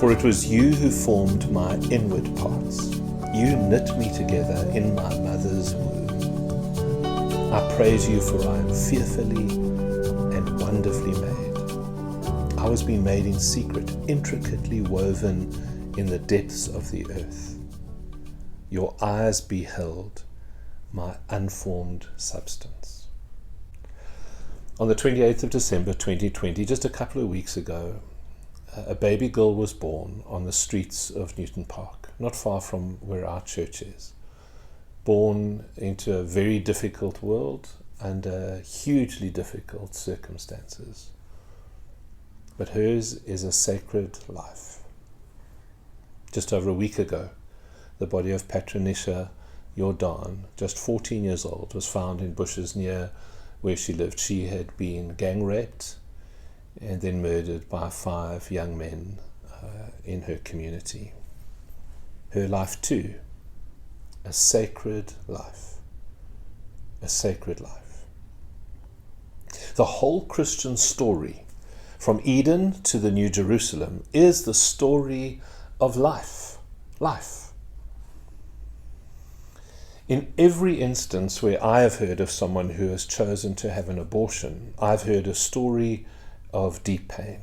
For it was you who formed my inward parts. You knit me together in my mother's womb. I praise you, for I am fearfully and wonderfully made. I was being made in secret, intricately woven in the depths of the earth. Your eyes beheld my unformed substance. On the 28th of December 2020, just a couple of weeks ago, a baby girl was born on the streets of Newton Park, not far from where our church is. Born into a very difficult world under hugely difficult circumstances. But hers is a sacred life. Just over a week ago, the body of Patricia Jordan, just 14 years old, was found in bushes near where she lived. She had been gang raped and then murdered by 5 young men in her community. Her life too, a sacred life. A sacred life. The whole Christian story, from Eden to the New Jerusalem, is the story of life. Life. In every instance where I have heard of someone who has chosen to have an abortion, I've heard a story of deep pain.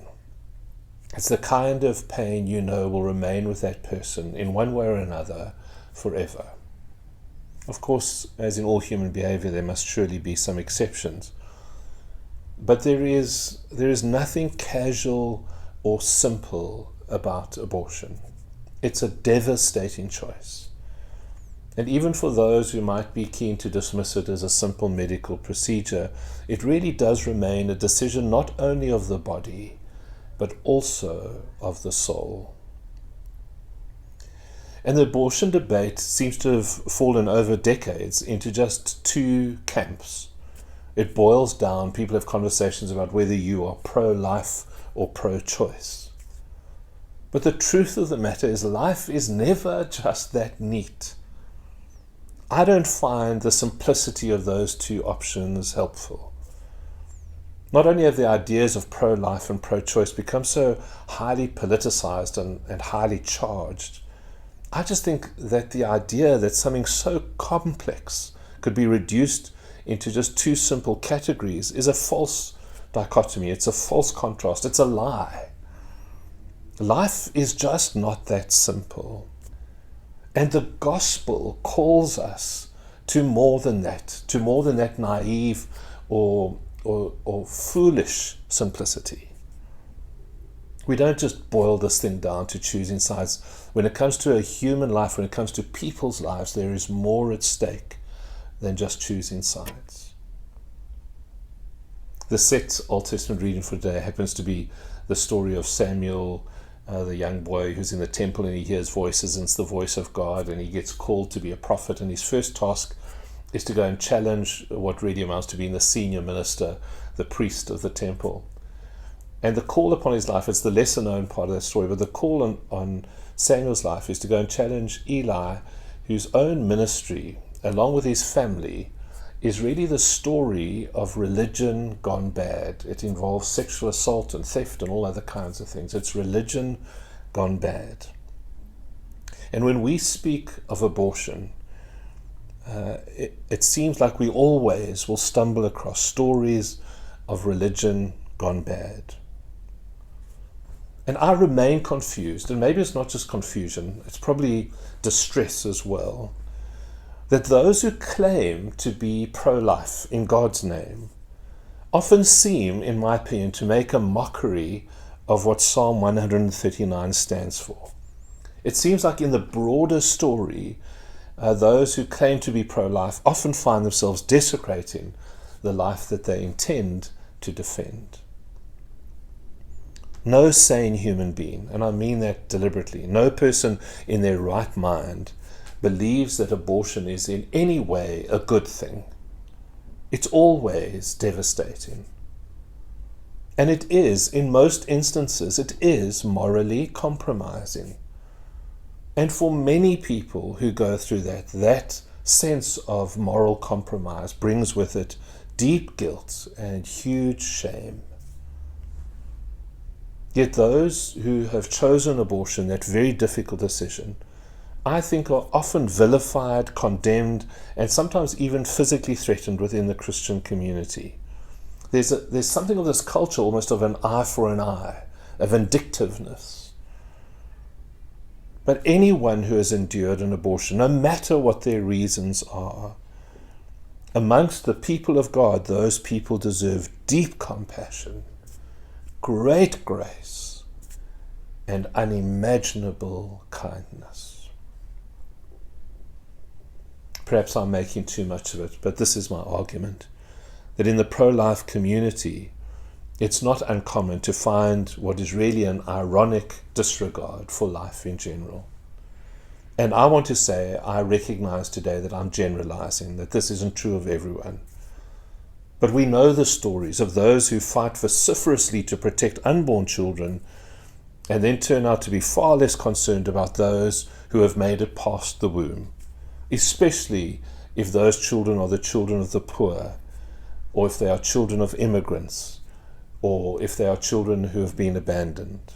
It's the kind of pain you know will remain with that person in one way or another forever. Of course, as in all human behavior, there must surely be some exceptions. But there is nothing casual or simple about abortion. It's a devastating choice. And even for those who might be keen to dismiss it as a simple medical procedure, it really does remain a decision not only of the body, but also of the soul. And the abortion debate seems to have fallen over decades into just 2 camps. It boils down, people have conversations about whether you are pro-life or pro-choice. But the truth of the matter is, life is never just that neat. I don't find the simplicity of those 2 options helpful. Not only have the ideas of pro-life and pro-choice become so highly politicized and highly charged, I just think that the idea that something so complex could be reduced into just 2 simple categories is a false dichotomy. It's a false contrast. It's a lie. Life is just not that simple. And the gospel calls us to more than that naive or foolish simplicity. We don't just boil this thing down to choosing sides. When it comes to a human life, when it comes to people's lives, there is more at stake than just choosing sides. The set Old Testament reading for today happens to be the story of Samuel, the young boy who's in the temple, and he hears voices, and it's the voice of God, and he gets called to be a prophet, and his first task is to go and challenge what really amounts to being the senior minister, the priest of the temple. And the call upon his life, it's the lesser known part of that story, but the call on Samuel's life is to go and challenge Eli, whose own ministry, along with his family, is really the story of religion gone bad. It involves sexual assault and theft and all other kinds of things. It's religion gone bad. And when we speak of abortion, it seems like we always will stumble across stories of religion gone bad. And I remain confused, and maybe it's not just confusion, it's probably distress as well, that those who claim to be pro-life in God's name often seem, in my opinion, to make a mockery of what Psalm 139 stands for. It seems like in the broader story, those who claim to be pro-life often find themselves desecrating the life that they intend to defend. No sane human being, and I mean that deliberately, no person in their right mind believes that abortion is in any way a good thing. It's always devastating. And it is, in most instances, it is morally compromising. And for many people who go through that sense of moral compromise brings with it deep guilt and huge shame. Yet those who have chosen abortion, that very difficult decision, I think are often vilified, condemned, and sometimes even physically threatened within the Christian community. There's something of this culture, almost of an eye for an eye, a vindictiveness. But anyone who has endured an abortion, no matter what their reasons are, amongst the people of God, those people deserve deep compassion, great grace, and unimaginable kindness. Perhaps I'm making too much of it, but this is my argument, that in the pro-life community, it's not uncommon to find what is really an ironic disregard for life in general. And I want to say, I recognize today that I'm generalizing, that this isn't true of everyone. But we know the stories of those who fight vociferously to protect unborn children and then turn out to be far less concerned about those who have made it past the womb, especially if those children are the children of the poor, or if they are children of immigrants, or if they are children who have been abandoned.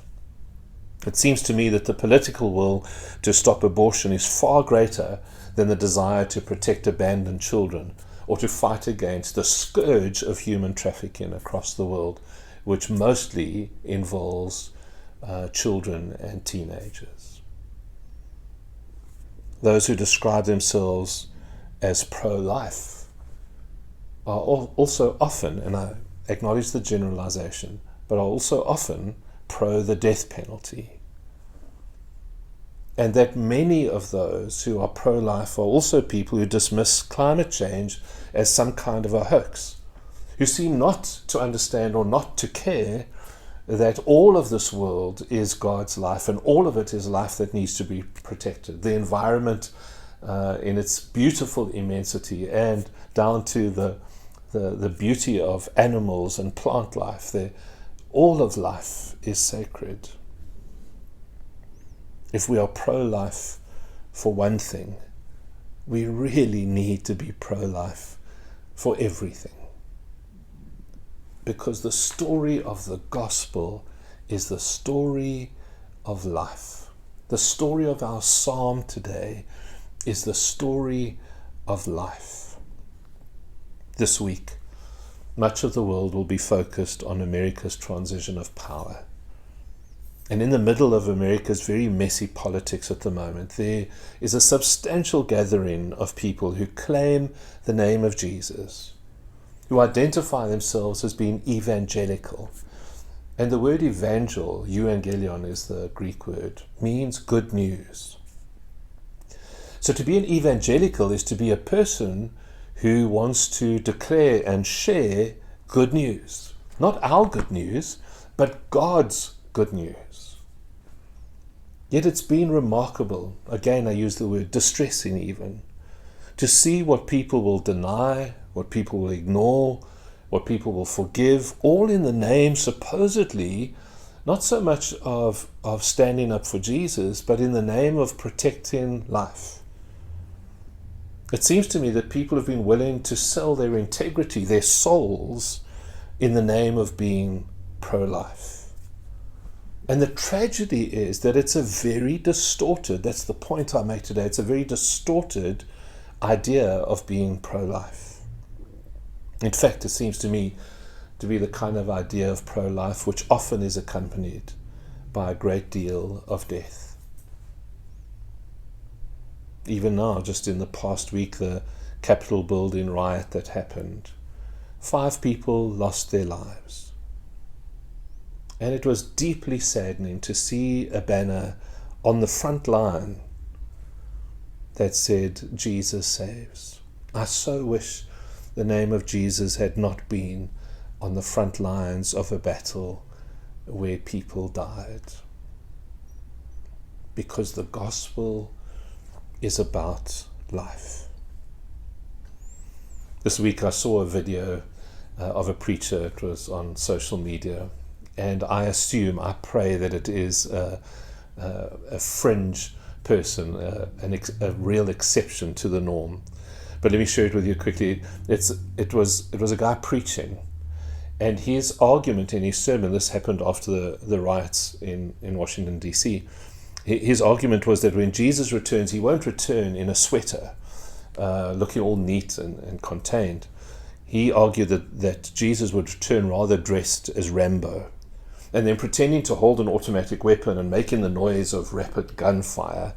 It seems to me that the political will to stop abortion is far greater than the desire to protect abandoned children or to fight against the scourge of human trafficking across the world, which mostly involves children and teenagers. Those who describe themselves as pro-life are also often, and I acknowledge the generalization, but are also often pro the death penalty. And that many of those who are pro-life are also people who dismiss climate change as some kind of a hoax, who seem not to understand or not to care that all of this world is God's life and all of it is life that needs to be protected. The environment in its beautiful immensity and down to the beauty of animals and plant life. All of life is sacred. If we are pro-life for one thing, we really need to be pro-life for everything. Because the story of the gospel is the story of life. The story of our psalm today is the story of life. This week, much of the world will be focused on America's transition of power. And in the middle of America's very messy politics at the moment, there is a substantial gathering of people who claim the name of Jesus, who identify themselves as being evangelical. And the word euangelion is the Greek word, means good news. So to be an evangelical is to be a person who wants to declare and share good news. Not our good news, but God's good news. Yet it's been remarkable, again I use the word distressing even, to see what people will deny, what people will ignore, what people will forgive, all in the name supposedly, not so much of standing up for Jesus, but in the name of protecting life. It seems to me that people have been willing to sell their integrity, their souls, in the name of being pro-life. And the tragedy is that it's a very distorted, that's the point I make today, it's a very distorted idea of being pro-life. In fact, it seems to me to be the kind of idea of pro-life which often is accompanied by a great deal of death. Even now, just in the past week, the Capitol building riot that happened, 5 people lost their lives. And it was deeply saddening to see a banner on the front line that said, Jesus saves. I so wish the name of Jesus had not been on the front lines of a battle where people died. Because the gospel is about life. This week I saw a video of a preacher. It was on social media. And I pray that it is a fringe person, a real exception to the norm. But let me share it with you quickly. It was a guy preaching, And his argument in his sermon, this happened after the riots in Washington, D.C., his argument was that when Jesus returns, he won't return in a sweater, looking all neat and contained. He argued that Jesus would return rather dressed as Rambo, and then pretending to hold an automatic weapon and making the noise of rapid gunfire.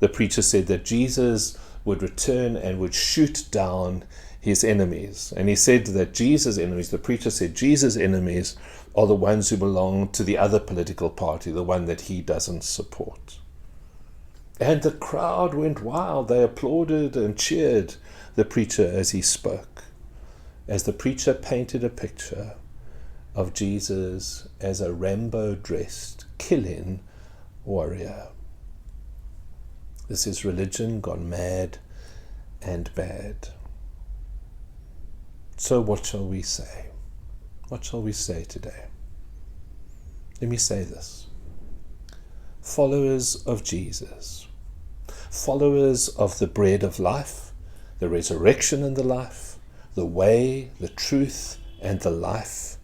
The preacher said that Jesus would return and would shoot down his enemies. And he said that Jesus' enemies, the preacher said, Jesus' enemies are the ones who belong to the other political party, the one that he doesn't support. And the crowd went wild. They applauded and cheered the preacher as he spoke, as the preacher painted a picture of Jesus as a Rambo-dressed, killing warrior. This is religion gone mad and bad. So what shall we say? What shall we say today? Let me say this. Followers of Jesus, followers of the bread of life, the resurrection and the life, the way, the truth and the life,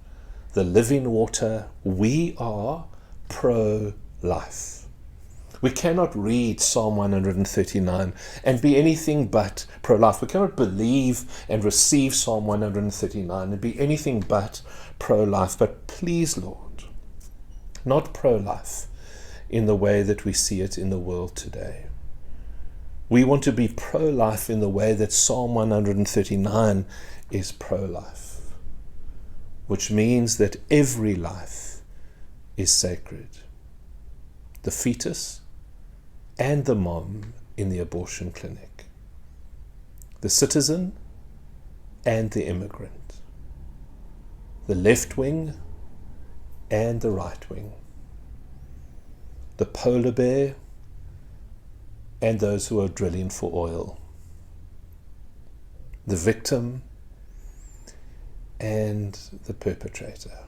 the living water, we are pro-life. We cannot read Psalm 139 and be anything but pro-life. We cannot believe and receive Psalm 139 and be anything but pro-life. But please, Lord, not pro-life in the way that we see it in the world today. We want to be pro-life in the way that Psalm 139 is pro-life, which means that every life is sacred. The fetus and the mom in the abortion clinic, the citizen and the immigrant, the left wing and the right wing, the polar bear and those who are drilling for oil, the victim and the perpetrator.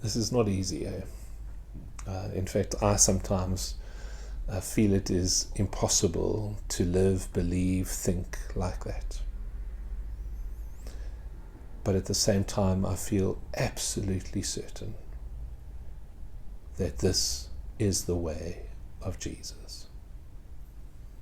This is not easy, eh? In fact, I sometimes feel it is impossible to live, believe, think like that. But at the same time, I feel absolutely certain that this is the way of Jesus.